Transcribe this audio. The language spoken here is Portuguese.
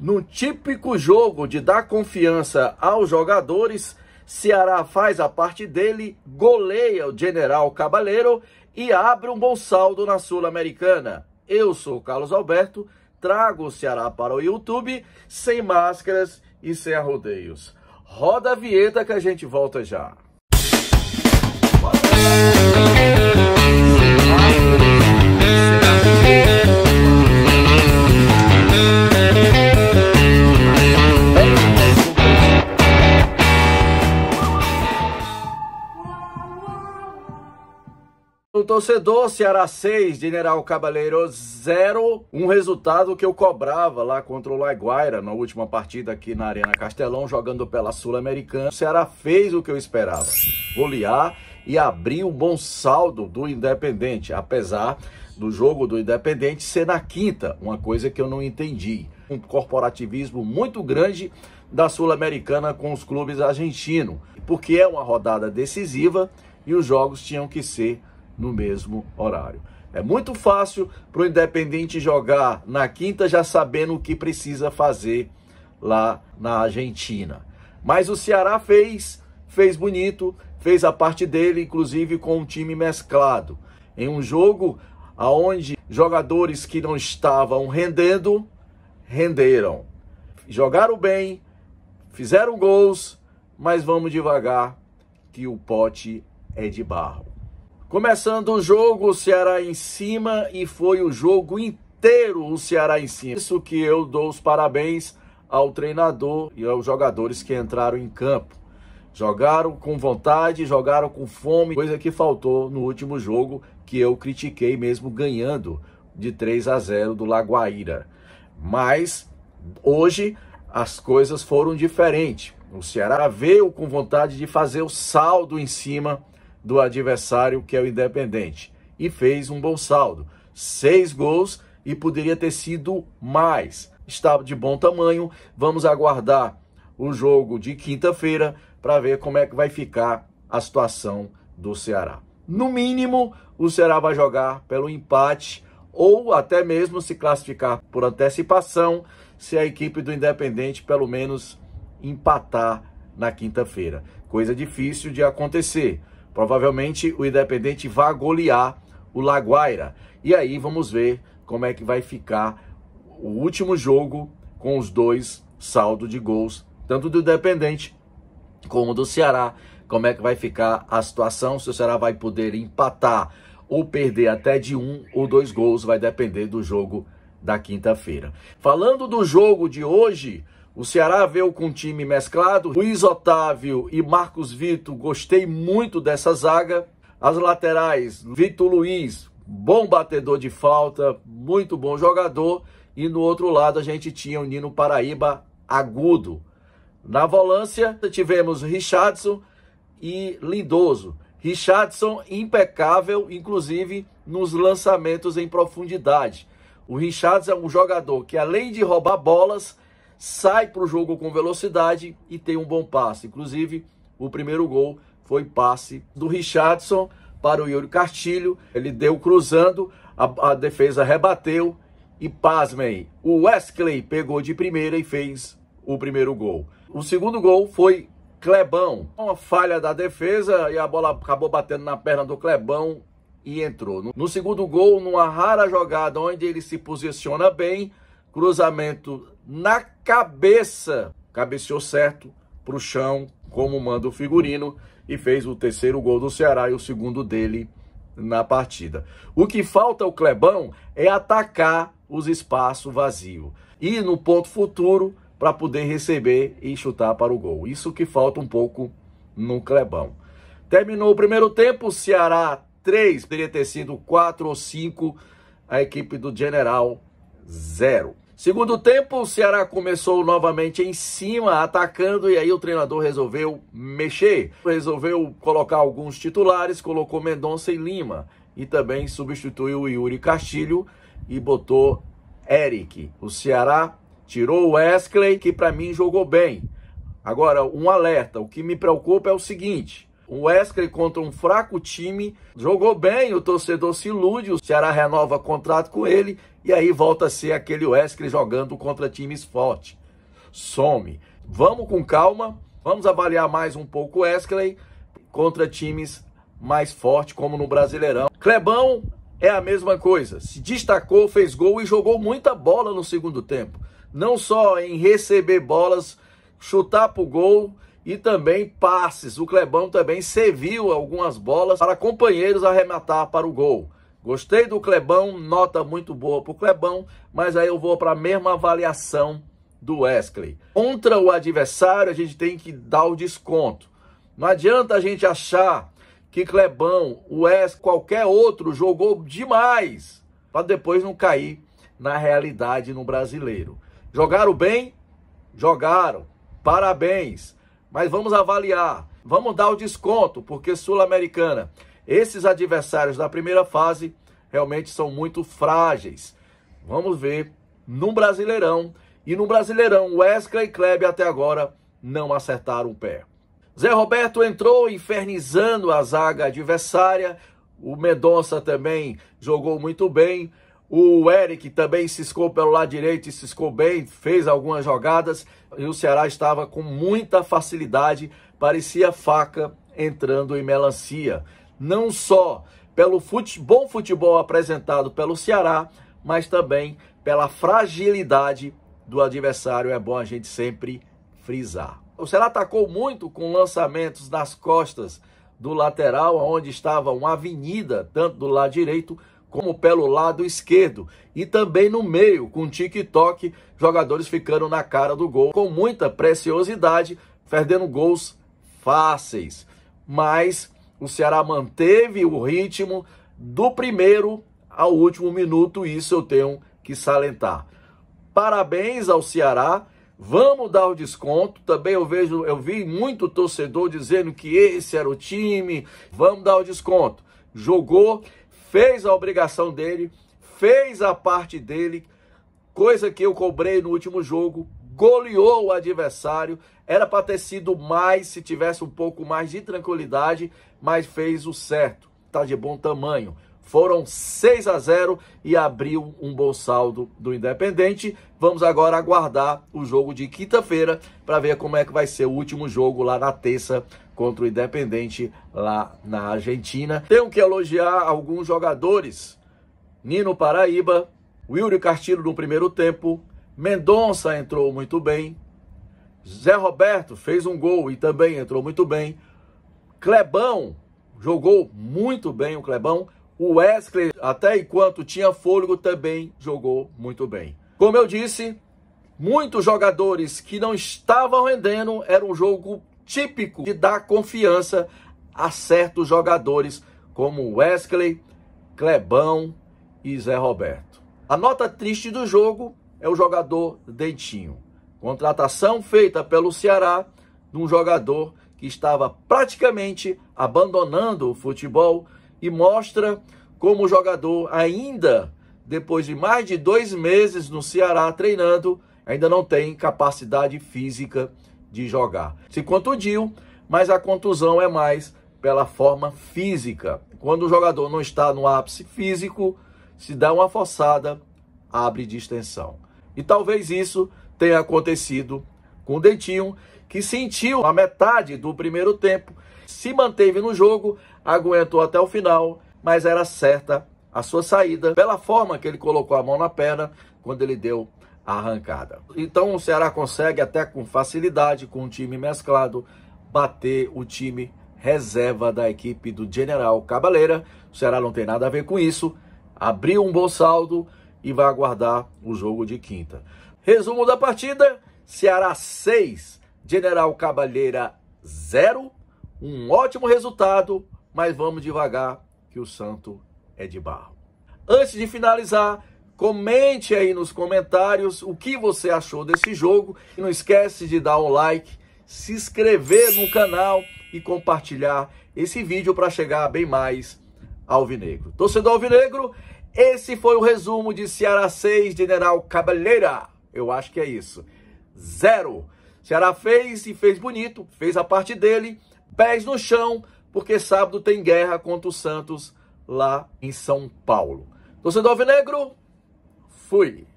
No típico jogo de dar confiança aos jogadores, Ceará faz a parte dele, goleia o General Cabaleiro e abre um bom saldo na Sul-Americana. Eu sou o Carlos Alberto, trago o Ceará para o YouTube, sem máscaras e sem arrodeios. Roda a vinheta que a gente volta já. O torcedor, Ceará 6, General Cabaleiro 0, um resultado que eu cobrava lá contra o Laguaira na última partida aqui na Arena Castelão, jogando pela Sul-Americana. O Ceará fez o que eu esperava, golear e abrir um bom saldo do Independente, apesar do jogo do Independente ser na quinta, uma coisa que eu não entendi. Um corporativismo muito grande da Sul-Americana com os clubes argentinos, porque é uma rodada decisiva e os jogos tinham que ser no mesmo horário. É muito fácil para o Independente jogar na quinta já sabendo o que precisa fazer lá na Argentina. Mas o Ceará fez bonito, fez a parte dele, inclusive com um time mesclado. Em um jogo onde jogadores que não estavam rendendo, renderam. Jogaram bem, fizeram gols, mas vamos devagar que o pote é de barro. Começando o jogo, o Ceará em cima e foi o jogo inteiro o Ceará em cima. Isso que eu dou os parabéns ao treinador e aos jogadores que entraram em campo. Jogaram com vontade, jogaram com fome, coisa que faltou no último jogo que eu critiquei mesmo ganhando de 3-0 do Laguaira. Mas hoje as coisas foram diferentes. O Ceará veio com vontade de fazer o saldo em cima do adversário, que é o Independente, e fez um bom saldo, 6 gols e poderia ter sido mais. Estava de bom tamanho. Vamos aguardar o jogo de quinta-feira para ver como é que vai ficar a situação do Ceará. No mínimo, o Ceará vai jogar pelo empate ou até mesmo se classificar por antecipação, se a equipe do Independente pelo menos empatar na quinta-feira. Coisa difícil de acontecer. Provavelmente o Independente vai golear o Laguaira. E aí vamos ver como é que vai ficar o último jogo com os dois saldos de gols, tanto do Independente como do Ceará. Como é que vai ficar a situação, se o Ceará vai poder empatar ou perder até de 1 ou 2 gols, vai depender do jogo da quinta-feira. Falando do jogo de hoje, o Ceará veio com um time mesclado. Luiz Otávio e Marcos Vitor, gostei muito dessa zaga. As laterais, Vitor Luiz, bom batedor de falta, muito bom jogador. E no outro lado a gente tinha o Nino Paraíba agudo. Na volância tivemos Richardson e Lindoso. Richardson impecável, inclusive nos lançamentos em profundidade. O Richardson é um jogador que, além de roubar bolas, sai para o jogo com velocidade e tem um bom passe. Inclusive, o primeiro gol foi passe do Richardson para o Yuri Castilho. Ele deu cruzando, a defesa rebateu e, pasmem, o Wesley pegou de primeira e fez o primeiro gol. O segundo gol foi Clebão. Uma falha da defesa e a bola acabou batendo na perna do Clebão e entrou. No segundo gol, numa rara jogada onde ele se posiciona bem, cruzamento na cabeça, cabeceou certo para o chão, como manda o figurino, e fez o terceiro gol do Ceará e o segundo dele na partida. O que falta ao Clebão é atacar os espaços vazios, ir no ponto futuro para poder receber e chutar para o gol. Isso que falta um pouco no Clebão. Terminou o primeiro tempo, o Ceará 3, poderia ter sido 4 ou 5, a equipe do General 0. Segundo tempo, o Ceará começou novamente em cima, atacando, e aí o treinador resolveu mexer. Resolveu colocar alguns titulares, colocou Mendonça e Lima. E também substituiu o Yuri Castilho e botou Eric. O Ceará tirou o Wesley, que para mim jogou bem. Agora, um alerta, o que me preocupa é o seguinte: O Wesley contra um fraco time, jogou bem, o torcedor se ilude, o Ceará renova contrato com ele, e aí volta a ser aquele Wesley jogando contra times fortes. Some. Vamos com calma, vamos avaliar mais um pouco o Wesley contra times mais fortes, como no Brasileirão. Clebão é a mesma coisa, se destacou, fez gol e jogou muita bola no segundo tempo. Não só em receber bolas, chutar pro gol e também passes. O Clebão também serviu algumas bolas para companheiros arrematar para o gol. Gostei do Clebão, nota muito boa pro Clebão, mas aí eu vou para a mesma avaliação do Wesley. Contra o adversário a gente tem que dar o desconto. Não adianta a gente achar que Clebão, o Wesley, qualquer outro jogou demais, para depois não cair na realidade no Brasileiro. Jogaram bem? Jogaram. Parabéns. Mas vamos avaliar. Vamos dar o desconto, porque Sul-Americana, esses adversários da primeira fase realmente são muito frágeis. Vamos ver no Brasileirão. E no Brasileirão, Wesley e Kleber até agora não acertaram o pé. Zé Roberto entrou infernizando a zaga adversária. O Mendonça também jogou muito bem. O Eric também ciscou pelo lado direito e ciscou bem, fez algumas jogadas. E o Ceará estava com muita facilidade, parecia faca entrando em melancia. Não só pelo bom futebol apresentado pelo Ceará, mas também pela fragilidade do adversário. É bom a gente sempre frisar. O Ceará atacou muito com lançamentos nas costas do lateral, onde estava uma avenida, tanto do lado direito como pelo lado esquerdo. E também no meio, com tic-toc, jogadores ficando na cara do gol, com muita preciosidade, perdendo gols fáceis. Mas o Ceará manteve o ritmo do primeiro ao último minuto, e isso eu tenho que salientar. Parabéns ao Ceará. Vamos dar o desconto. Também eu vi muito torcedor dizendo que esse era o time. Vamos dar o desconto. Jogou, fez a obrigação dele, fez a parte dele, coisa que eu cobrei no último jogo, goleou o adversário. Era para ter sido mais, se tivesse um pouco mais de tranquilidade, mas fez o certo. Tá de bom tamanho. Foram 6-0 e abriu um bom saldo do Independente. Vamos agora aguardar o jogo de quinta-feira para ver como é que vai ser o último jogo lá na terça contra o Independente lá na Argentina. Tenho que elogiar alguns jogadores. Nino Paraíba, Wilder Castilho no primeiro tempo, Mendonça entrou muito bem, Zé Roberto fez um gol e também entrou muito bem, Clebão jogou muito bem, o Clebão. O Wesley, até enquanto tinha fôlego, também jogou muito bem. Como eu disse, muitos jogadores que não estavam rendendo, era um jogo típico de dar confiança a certos jogadores, como Wesley, Clebão e Zé Roberto. A nota triste do jogo é o jogador Dentinho. Contratação feita pelo Ceará de um jogador que estava praticamente abandonando o futebol, e mostra como o jogador ainda, depois de mais de 2 meses no Ceará treinando, ainda não tem capacidade física de jogar. Se contundiu, mas a contusão é mais pela forma física. Quando o jogador não está no ápice físico, se dá uma forçada, abre distensão. E talvez isso tenha acontecido com o Dentinho, que sentiu a metade do primeiro tempo, se manteve no jogo, aguentou até o final, mas era certa a sua saída pela forma que ele colocou a mão na perna quando ele deu a arrancada. Então o Ceará consegue até com facilidade, com um time mesclado, bater o time reserva da equipe do General Cabaleira. O Ceará não tem nada a ver com isso, abriu um bom saldo e vai aguardar o jogo de quinta. Resumo da partida: Ceará 6, General Cabaleira 0. Um ótimo resultado, mas vamos devagar que o santo é de barro. Antes de finalizar, comente aí nos comentários o que você achou desse jogo. E não esquece de dar um like, se inscrever no canal e compartilhar esse vídeo para chegar bem mais alvinegro. Torcedor alvinegro, esse foi o resumo de Ceará 6, General Cabaleira. Eu acho que é isso. 0. Ceará fez e fez bonito, fez a parte dele. Pés no chão, porque sábado tem guerra contra o Santos lá em São Paulo. Torcedor alvinegro, fui!